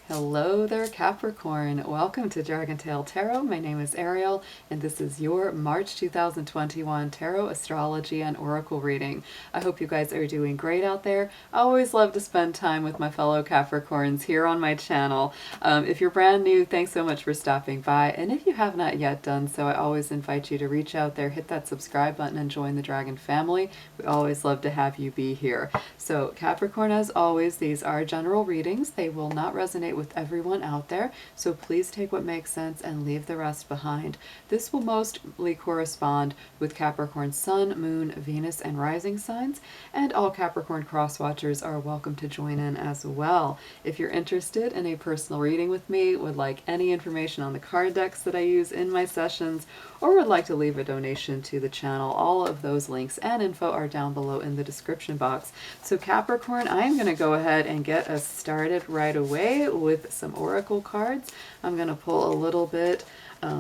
Hello there, Capricorn. Welcome to Dragon Tail Tarot. My name is Ariel, and this is your March 2021 Tarot, Astrology, and Oracle reading. I hope you guys are doing great out there. I always love to spend time with my fellow Capricorns here on my channel. If you're brand new, thanks so much for stopping by. And if you have not yet done so, I always invite you to reach out there, hit that subscribe button, and join the Dragon family. We always love to have you be here. So Capricorn, as always, these are general readings. They will not resonate with everyone out there, so please take what makes sense and leave the rest behind. This will mostly correspond with Capricorn Sun, Moon, Venus, and rising signs, and all Capricorn cross watchers are welcome to join in as well. If you're interested in a personal reading with me, would like any information on the card decks that I use in my sessions, or would like to leave a donation to the channel, all of those links and info are down below in the description box. So Capricorn, I am going to go ahead and get us started right away with some oracle cards. I'm going to pull a little bit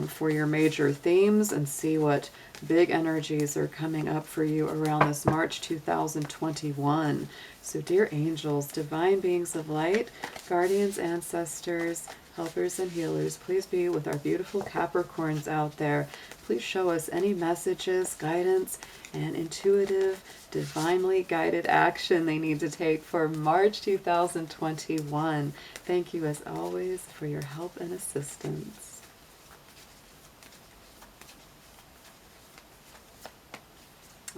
for your major themes and see what big energies are coming up for you around this March 2021. So dear angels, divine beings of light, guardians, ancestors, helpers, and healers, please be with our beautiful Capricorns out there. Please show us any messages, guidance, and intuitive, divinely guided action they need to take for March 2021. Thank you as always for your help and assistance.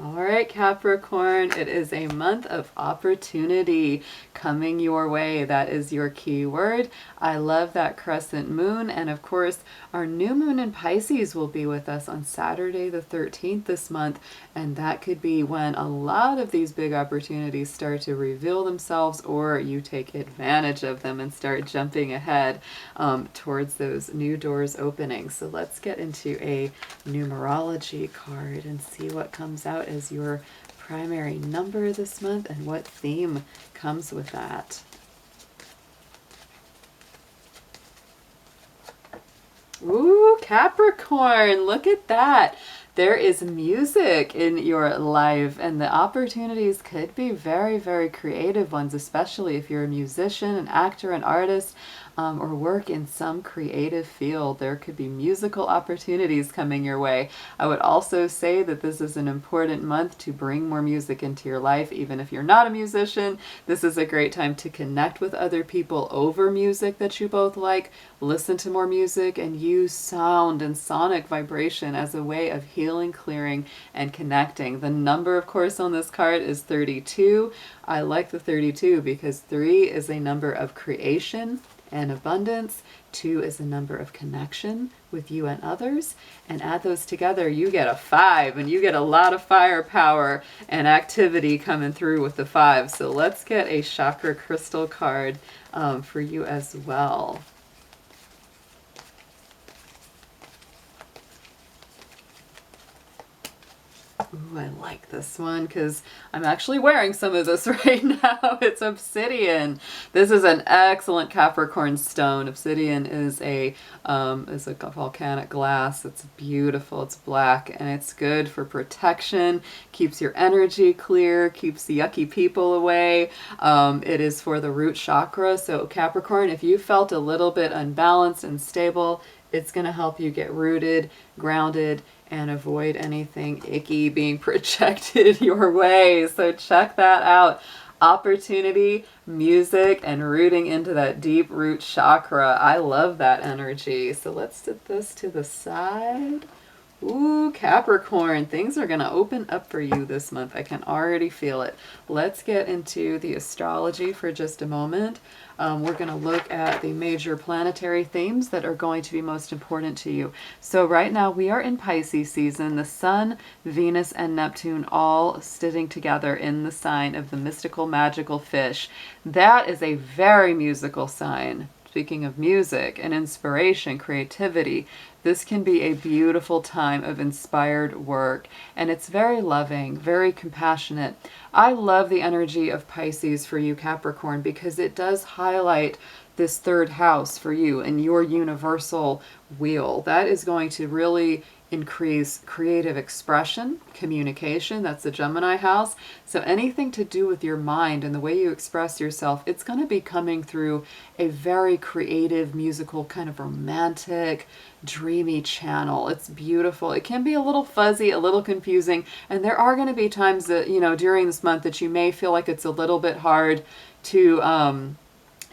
All right, Capricorn, it is a month of opportunity coming your way. That is your key word. I love that crescent moon. And of course, our new moon in Pisces will be with us on Saturday the 13th this month. And that could be when a lot of these big opportunities start to reveal themselves, or you take advantage of them and start jumping ahead towards those new doors opening. So let's get into a numerology card and see what comes out as your primary number this month and what theme comes with that. Ooh, Capricorn, look at that. There is music in your life, and the opportunities could be very, very creative ones, especially if you're a musician, an actor, an artist, or work in some creative field. There could be musical opportunities coming your way. I would also say that this is an important month to bring more music into your life. Even if you're not a musician, this is a great time to connect with other people over music that you both like, listen to more music, and use sound and sonic vibration as a way of healing, clearing, and connecting. The number, of course, on this card is 32. I like the 32 because 3 is a number of creation and abundance. 2 is a number of connection with you and others, and add those together, you get a 5, and you get a lot of firepower and activity coming through with the 5. So let's get a chakra crystal card for you as well. Ooh, I like this one because I'm actually wearing some of this right now. It's obsidian. This is an excellent Capricorn stone. Obsidian is a volcanic glass. It's beautiful. It's black, and it's good for protection. Keeps your energy clear. Keeps the yucky people away. It is for the root chakra. So Capricorn, if you felt a little bit unbalanced and stable, it's going to help you get rooted, grounded, and avoid anything icky being projected your way. So check that out. Opportunity, music, and rooting into that deep root chakra. I love that energy. So let's set this to the side. Ooh, Capricorn, things are going to open up for you this month. I can already feel it. Let's get into the astrology for just a moment. We're going to look at the major planetary themes that are going to be most important to you. So right now we are in Pisces season. The Sun, Venus, and Neptune all sitting together in the sign of the mystical, magical fish. That is a very musical sign. Speaking of music and inspiration, creativity, this can be a beautiful time of inspired work, and it's very loving, very compassionate. I love the energy of Pisces for you, Capricorn, because it does highlight this third house for you and your universal wheel. That is going to really increase creative expression, communication. That's the Gemini house. So anything to do with your mind and the way you express yourself, it's going to be coming through a very creative, musical, kind of romantic, dreamy channel. It's beautiful. It can be a little fuzzy, a little confusing, and there are going to be times that, you know, during this month that you may feel like it's a little bit hard to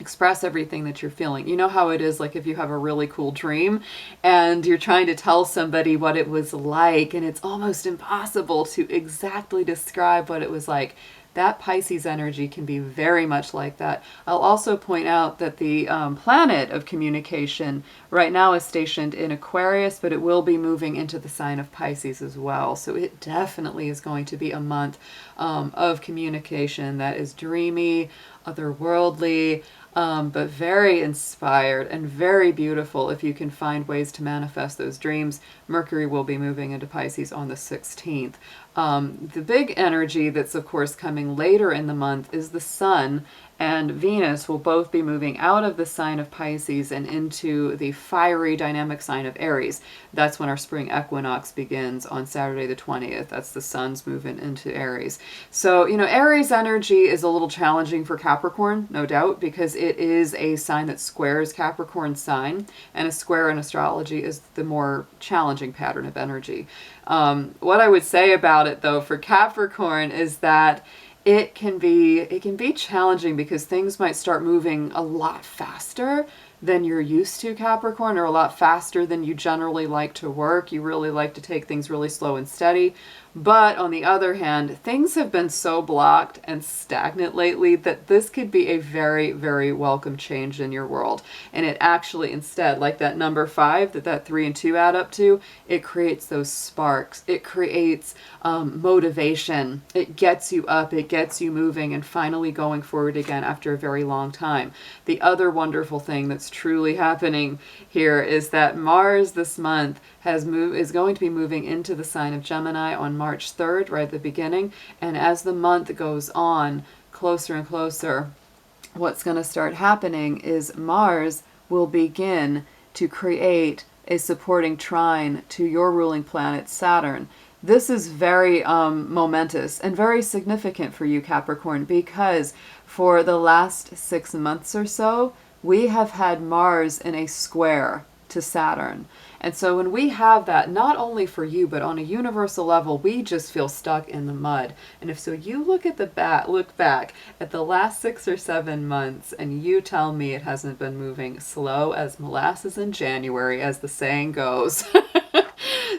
express everything that you're feeling. You know how it is, like if you have a really cool dream and you're trying to tell somebody what it was like, and it's almost impossible to exactly describe what it was like. That Pisces energy can be very much like that. I'll also point out that the planet of communication right now is stationed in Aquarius, but it will be moving into the sign of Pisces as well. So it definitely is going to be a month of communication that is dreamy, otherworldly, but very inspired and very beautiful if you can find ways to manifest those dreams. Mercury will be moving into Pisces on the 16th. The big energy that's, of course, coming later in the month is the Sun and Venus will both be moving out of the sign of Pisces and into the fiery dynamic sign of Aries. That's when our spring equinox begins on Saturday the 20th. That's the Sun's movement into Aries. So, you know, Aries energy is a little challenging for Capricorn, no doubt, because it is a sign that squares Capricorn's sign, and a square in astrology is the more challenging pattern of energy. What I would say about it, though, for Capricorn is that it can be challenging because things might start moving a lot faster than you're used to, Capricorn, or a lot faster than you generally like to work. You really like to take things really slow and steady. But on the other hand, things have been so blocked and stagnant lately that this could be a very, very welcome change in your world. And it actually, instead, like that number 5 that 3 and 2 add up to, it creates those sparks. It creates motivation. It gets you up. It gets you moving and finally going forward again after a very long time. The other wonderful thing that's truly happening here is that Mars this month is going to be moving into the sign of Gemini on March 3rd, right at the beginning. And as the month goes on, closer and closer, what's going to start happening is Mars will begin to create a supporting trine to your ruling planet, Saturn. This is very momentous and very significant for you, Capricorn, because for the last 6 months or so, we have had Mars in a square to Saturn. And so when we have that, not only for you, but on a universal level, we just feel stuck in the mud. And if so, you look back at the last 6 or 7 months, and you tell me it hasn't been moving slow as molasses in January, as the saying goes.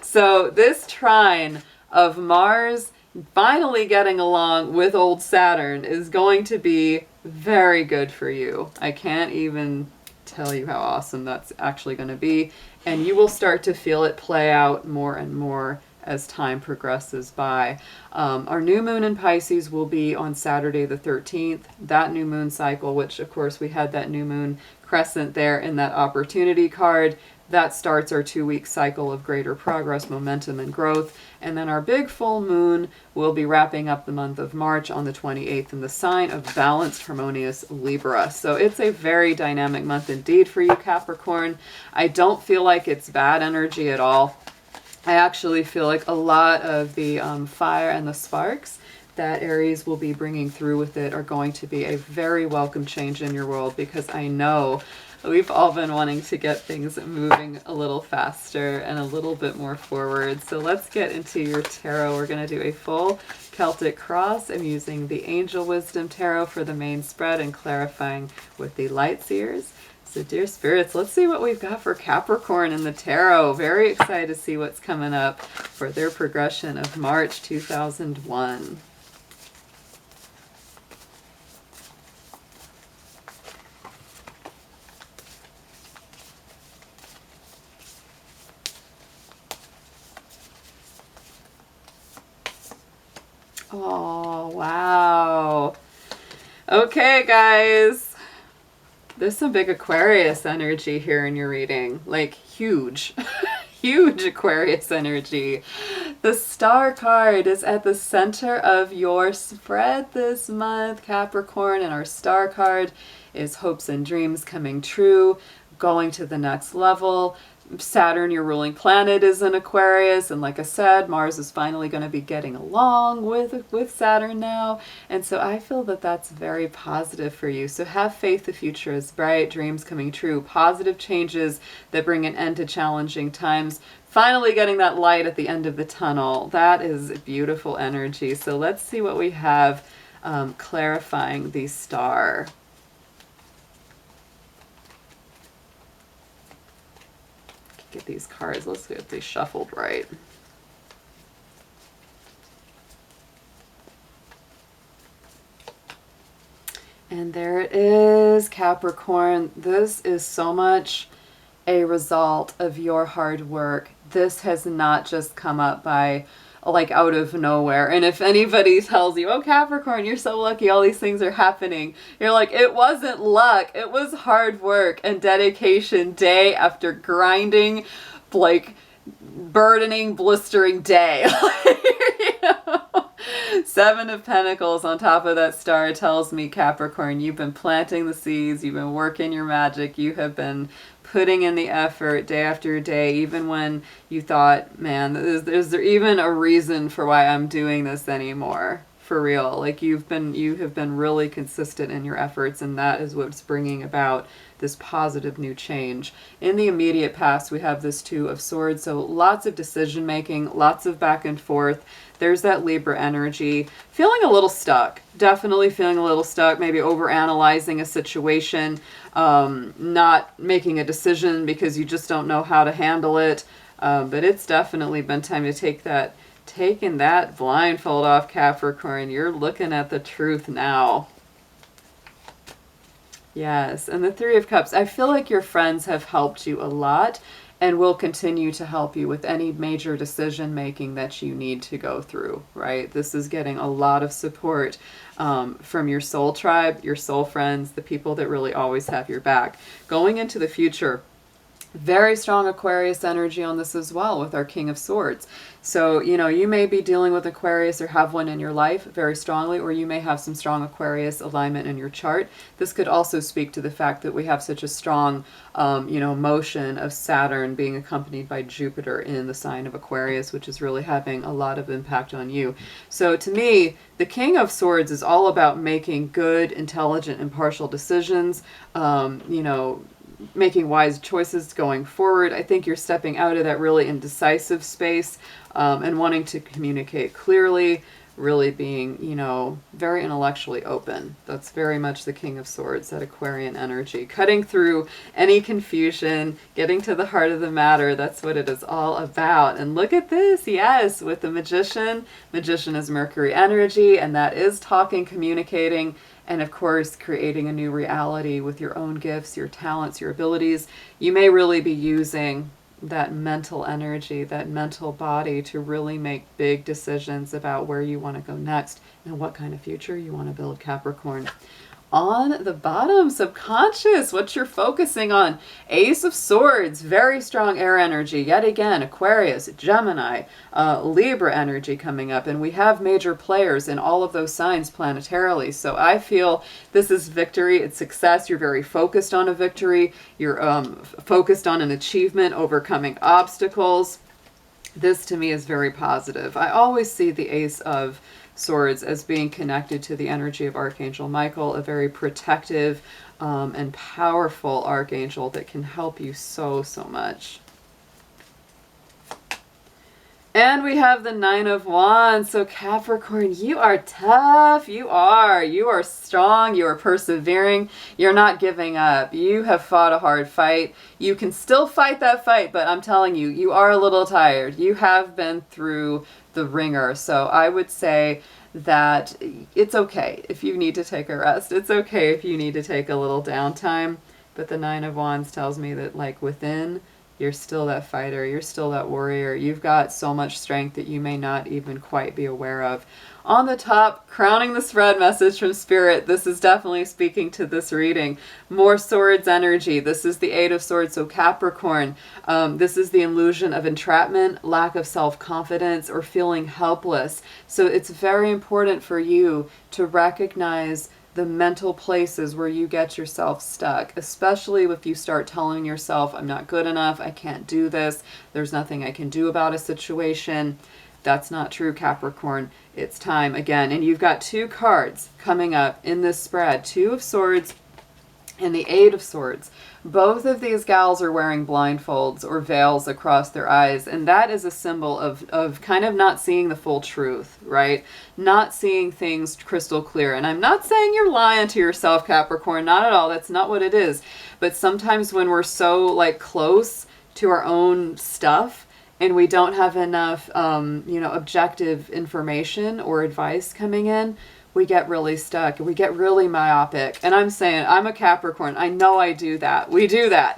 So this trine of Mars finally getting along with old Saturn is going to be very good for you. I can't even tell you how awesome that's actually going to be. And you will start to feel it play out more and more as time progresses by. Our new moon in Pisces will be on Saturday the 13th. That new moon cycle, which of course we had that new moon crescent there in that opportunity card, that starts our 2-week cycle of greater progress, momentum, and growth. And then our big full moon will be wrapping up the month of March on the 28th in the sign of balanced, harmonious Libra. So it's a very dynamic month indeed for you, Capricorn. I don't feel like it's bad energy at all. I actually feel like a lot of the fire and the sparks that Aries will be bringing through with it are going to be a very welcome change in your world, because I know we've all been wanting to get things moving a little faster and a little bit more forward. So let's get into your tarot. We're going to do a full Celtic cross. I'm using the Angel Wisdom Tarot for the main spread and clarifying with the light seers. So dear spirits, let's see what we've got for Capricorn in the tarot. Very excited to see what's coming up for their progression of March 2001. Oh, wow. Okay, guys. There's some big Aquarius energy here in your reading. Like, huge. Huge Aquarius energy. The Star card is at the center of your spread this month, Capricorn. And our Star card is hopes and dreams coming true, going to the next level. Saturn, your ruling planet, is in Aquarius, and like I said, Mars is finally going to be getting along with Saturn now, and so I feel that that's very positive for you. So have faith the future is bright, dreams coming true, positive changes that bring an end to challenging times, finally getting that light at the end of the tunnel. That is beautiful energy. So let's see what we have clarifying the star. Get these cards. Let's see if they shuffled right. And there it is, Capricorn. This is so much a result of your hard work. This has not just come up by like out of nowhere. And if anybody tells you, oh, Capricorn, you're so lucky, all these things are happening, you're like, it wasn't luck. It was hard work and dedication, day after grinding, like burdening, blistering day. You know? Seven of Pentacles on top of that star tells me, Capricorn, you've been planting the seeds, you've been working your magic, you have been putting in the effort day after day, even when you thought, man, is there even a reason for why I'm doing this anymore? For real. Like you have been really consistent in your efforts, and that is what's bringing about this positive new change. In the immediate past, we have this Two of Swords, so lots of decision making, lots of back and forth. There's that Libra energy. Feeling a little stuck. Definitely feeling a little stuck. Maybe overanalyzing a situation. Not making a decision because you just don't know how to handle it. But it's definitely been time to taking that blindfold off, Capricorn. You're looking at the truth now. Yes, and the Three of Cups. I feel like your friends have helped you a lot and will continue to help you with any major decision making that you need to go through, right? This is getting a lot of support from your soul tribe, your soul friends, the people that really always have your back. Going into the future, very strong Aquarius energy on this as well with our King of Swords. So, you know, you may be dealing with Aquarius or have one in your life very strongly, or you may have some strong Aquarius alignment in your chart. This could also speak to the fact that we have such a strong, motion of Saturn being accompanied by Jupiter in the sign of Aquarius, which is really having a lot of impact on you. So to me, the King of Swords is all about making good, intelligent, impartial decisions, making wise choices going forward. I think you're stepping out of that really indecisive space and wanting to communicate clearly, really being, very intellectually open. That's very much the King of Swords, that Aquarian energy. Cutting through any confusion, getting to the heart of the matter. That's what it is all about. And look at this, yes, with the Magician. Magician is Mercury energy, and that is talking, communicating, and of course, creating a new reality with your own gifts, your talents, your abilities. You may really be using that mental energy, that mental body to really make big decisions about where you want to go next and what kind of future you want to build, Capricorn. On the bottom, subconscious, what you're focusing on. Ace of Swords, very strong air energy. Yet again, Aquarius, Gemini, Libra energy coming up. And we have major players in all of those signs planetarily. So I feel this is victory. It's success. You're very focused on a victory. You're focused on an achievement, overcoming obstacles. This to me is very positive. I always see the Ace of Swords as being connected to the energy of Archangel Michael, a very protective and powerful archangel that can help you so much. And we have the Nine of Wands. So Capricorn, you are tough. You are strong. You are persevering. You're not giving up. You have fought a hard fight. You can still fight that fight, but I'm telling you, you are a little tired. You have been through the ringer. So I would say that it's okay if you need to take a rest. It's okay if you need to take a little downtime. But the Nine of Wands tells me that, like, within, you're still that fighter. You're still that warrior. You've got so much strength that you may not even quite be aware of. On the top, crowning the spread message from Spirit. This is definitely speaking to this reading. More Swords energy. This is the Eight of Swords. So Capricorn, this is the illusion of entrapment, lack of self-confidence, or feeling helpless. So it's very important for you to recognize the mental places where you get yourself stuck, especially if you start telling yourself, I'm not good enough, I can't do this, there's nothing I can do about a situation. That's not true, Capricorn. It's time again. And you've got 2 cards coming up in this spread, 2 of Swords and the 8 of Swords. Both of these gals are wearing blindfolds or veils across their eyes, and that is a symbol of kind of not seeing the full truth, right? Not seeing things crystal clear. And I'm not saying you're lying to yourself, Capricorn, not at all. That's not what it is. But sometimes when we're so like close to our own stuff and we don't have enough, objective information or advice coming in, we get really stuck. We get really myopic. And I'm saying, I'm a Capricorn. I know I do that. We do that.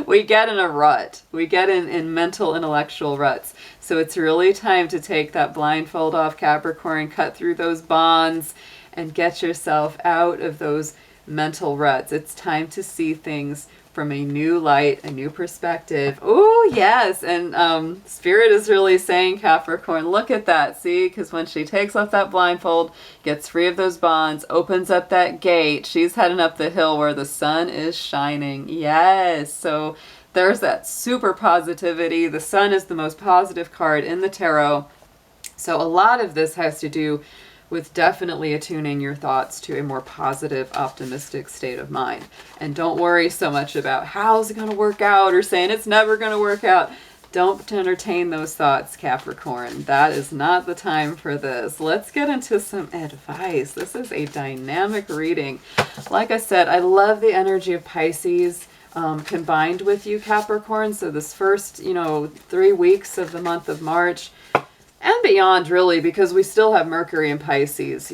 We get in a rut. We get in mental, intellectual ruts. So it's really time to take that blindfold off, Capricorn, cut through those bonds, and get yourself out of those mental ruts. It's time to see things from a new light, a new perspective. Oh, yes. And Spirit is really saying, Capricorn, look at that. See, because when she takes off that blindfold, gets free of those bonds, opens up that gate, she's heading up the hill where the sun is shining. Yes. So there's that super positivity. The sun is the most positive card in the tarot. So a lot of this has to do with definitely attuning your thoughts to a more positive, optimistic state of mind. And don't worry so much about how's it going to work out or saying it's never going to work out. Don't entertain those thoughts, Capricorn. That is not the time for this. Let's get into some advice. This is a dynamic reading. Like I said, I love the energy of Pisces combined with you, Capricorn. So this first, 3 weeks of the month of March, and beyond, really, because we still have Mercury and Pisces,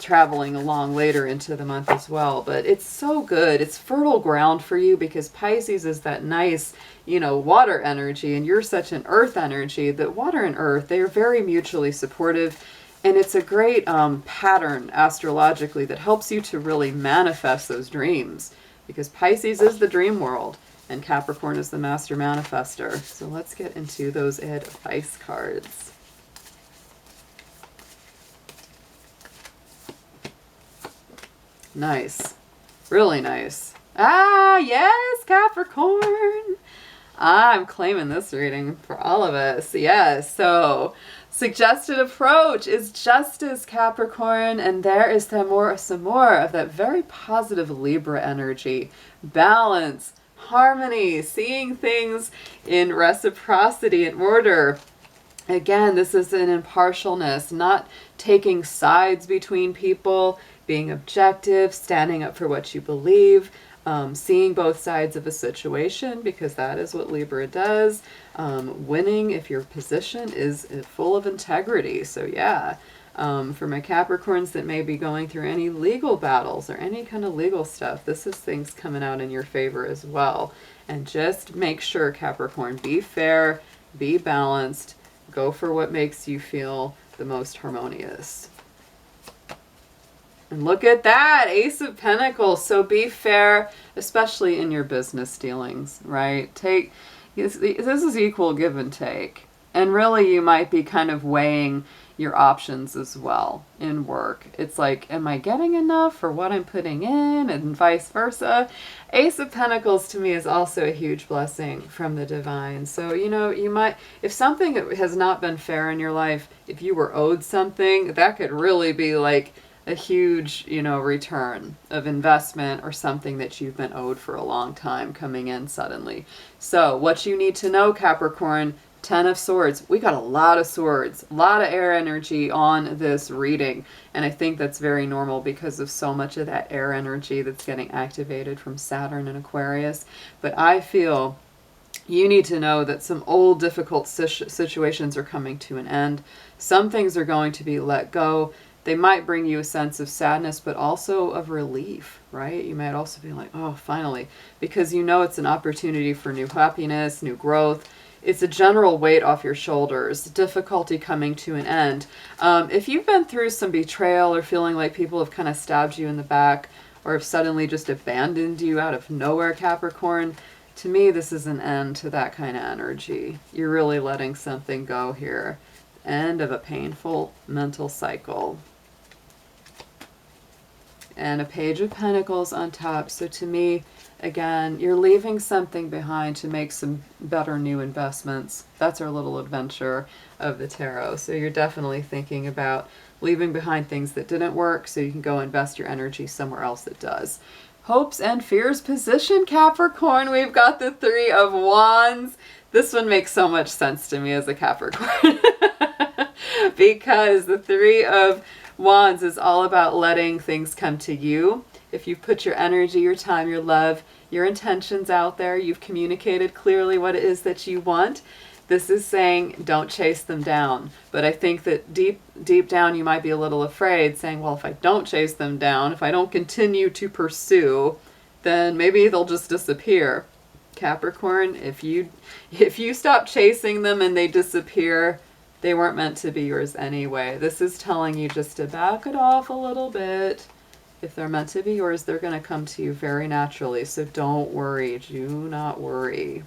traveling along later into the month as well. But it's so good. It's fertile ground for you because Pisces is that nice, water energy, and you're such an earth energy that water and earth, they are very mutually supportive. And it's a great pattern astrologically that helps you to really manifest those dreams because Pisces is the dream world and Capricorn is the master manifester. So let's get into those advice cards. Nice. Really nice. Ah, yes, Capricorn. I'm claiming this reading for all of us. Yes. So, suggested approach is justice, Capricorn. And there is some more of that very positive Libra energy. Balance, harmony, seeing things in reciprocity and order. Again, this is an impartialness, not taking sides between people, being objective, standing up for what you believe, seeing both sides of a situation, because that is what Libra does. Winning if your position is full of integrity. So yeah, for my Capricorns that may be going through any legal battles or any kind of legal stuff, this is things coming out in your favor as well. And just make sure, Capricorn, be fair, be balanced, go for what makes you feel the most harmonious. And look at that, Ace of Pentacles. So be fair, especially in your business dealings, right? This is equal give and take. And really you might be kind of weighing your options as well in work. It's like, am I getting enough for what I'm putting in, and vice versa? Ace of Pentacles to me is also a huge blessing from the divine. So, you might, if something has not been fair in your life, if you were owed something, that could really be like a huge, return of investment or something that you've been owed for a long time coming in suddenly. So what you need to know, Capricorn, 10 of Swords. We got a lot of swords, a lot of air energy on this reading. And I think that's very normal because of so much of that air energy that's getting activated from Saturn and Aquarius. But I feel you need to know that some old difficult situations are coming to an end. Some things are going to be let go. They might bring you a sense of sadness, but also of relief, right? You might also be like, oh, finally, because it's an opportunity for new happiness, new growth. It's a general weight off your shoulders, difficulty coming to an end. If you've been through some betrayal or feeling like people have kind of stabbed you in the back or have suddenly just abandoned you out of nowhere, Capricorn, to me, this is an end to that kind of energy. You're really letting something go here. End of a painful mental cycle. and a Page of Pentacles on top. So to me, again, you're leaving something behind to make some better new investments. That's our little adventure of the tarot. So you're definitely thinking about leaving behind things that didn't work so you can go invest your energy somewhere else that does. Hopes and fears position, Capricorn. We've got the Three of Wands. This one makes so much sense to me as a Capricorn because the Three of Wands is all about letting things come to you. If you've put your energy, your time, your love, your intentions out there, you've communicated clearly what it is that you want, this is saying don't chase them down. But I think that deep down you might be a little afraid, saying, well, if I don't chase them down, if I don't continue to pursue, then maybe they'll just disappear. Capricorn, if you stop chasing them and they disappear, they weren't meant to be yours anyway. This is telling you just to back it off a little bit. If they're meant to be yours, they're going to come to you very naturally. So don't worry. Do not worry.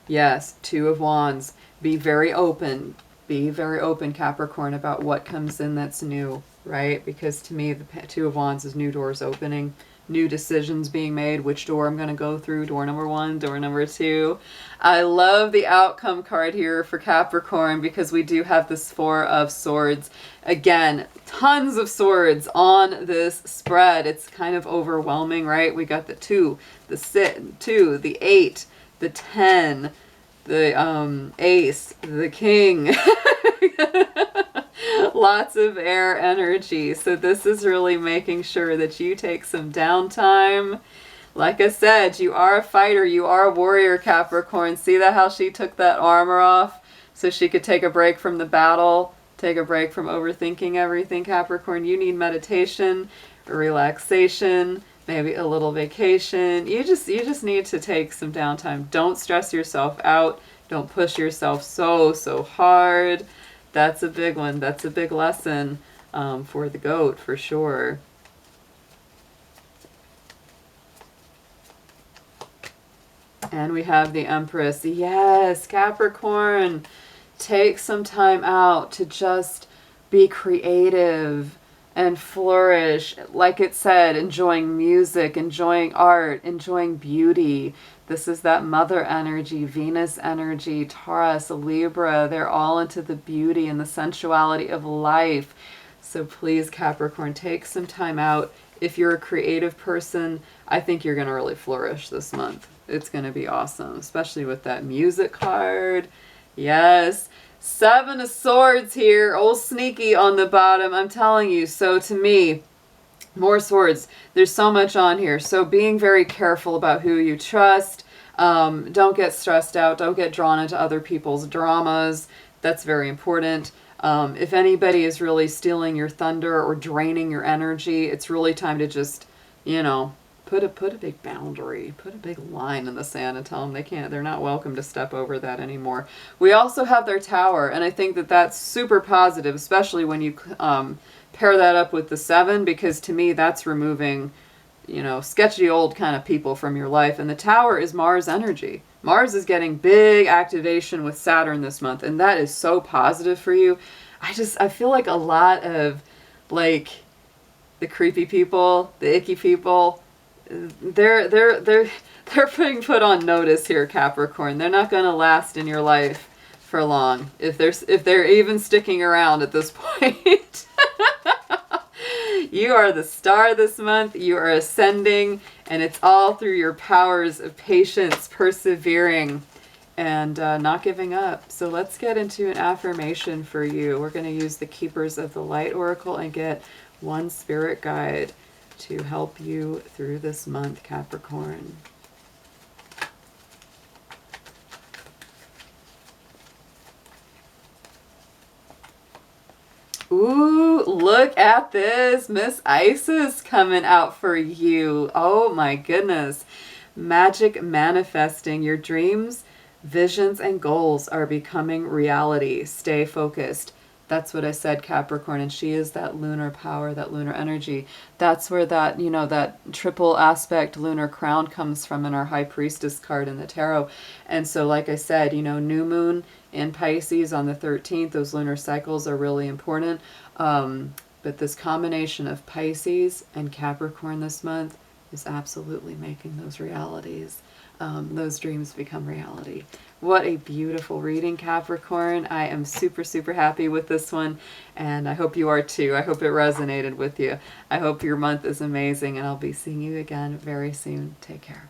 Yes, Two of Wands. Be very open. Be very open, Capricorn, about what comes in that's new, right? Because to me, the Two of Wands is new doors opening, new decisions being made, which door I'm going to go through, door number 1, door number 2. I love the outcome card here for Capricorn because we do have this Four of Swords. Again, tons of swords on this spread. It's kind of overwhelming, right? We got the 2, the 8, the 10, the Ace, the King. Lots of air energy. So this is really making sure that you take some downtime. Like I said, you are a fighter. You are a warrior, Capricorn. See that how she took that armor off so she could take a break from the battle, take a break from overthinking everything, Capricorn. You need meditation, relaxation, maybe a little vacation. You just need to take some downtime. Don't stress yourself out. Don't push yourself so hard. That's a big one. That's a big lesson for the goat, for sure. And we have the Empress. Yes, Capricorn, take some time out to just be creative and flourish. Like it said, enjoying music, enjoying art, enjoying beauty. This is that mother energy, Venus energy, Taurus, Libra. They're all into the beauty and the sensuality of life. So please, Capricorn, take some time out. If you're a creative person, I think you're going to really flourish this month. It's going to be awesome, especially with that music card. Yes. 7 of Swords here. Old Sneaky on the bottom. I'm telling you. So to me, more swords. There's so much on here. So being very careful about who you trust. Don't get stressed out. Don't get drawn into other people's dramas. That's very important. If anybody is really stealing your thunder or draining your energy, it's really time to just, you know, put a big boundary, put a big line in the sand and tell them they're not welcome to step over that anymore. We also have their Tower, and I think that that's super positive, especially when you pair that up with the 7, because to me that's removing, you know, sketchy old kind of people from your life. And the Tower is Mars energy. Mars is getting big activation with Saturn this month, and that is so positive for you. I feel like a lot of, like, the creepy people, the icky people, they're being put on notice here, Capricorn. They're not going to last in your life for long if they're even sticking around at this point. You are the star this month. You are ascending, and it's all through your powers of patience, persevering, and not giving up. So let's get into an affirmation for you. We're going to use the Keepers of the Light Oracle and get one spirit guide to help you through this month, Capricorn. Ooh, look at this. Miss Isis coming out for you. Oh my goodness. Magic manifesting. Your dreams, visions, and goals are becoming reality. Stay focused. That's what I said, Capricorn. And she is that lunar power, that lunar energy. That's where that, you know, that triple aspect lunar crown comes from in our High Priestess card in the tarot. And so, like I said, you know, new moon in Pisces on the 13th, those lunar cycles are really important. But this combination of Pisces and Capricorn this month is absolutely making those realities, those dreams become reality. What a beautiful reading, Capricorn. I am super, super happy with this one, and I hope you are too. I hope it resonated with you. I hope your month is amazing, and I'll be seeing you again very soon. Take care.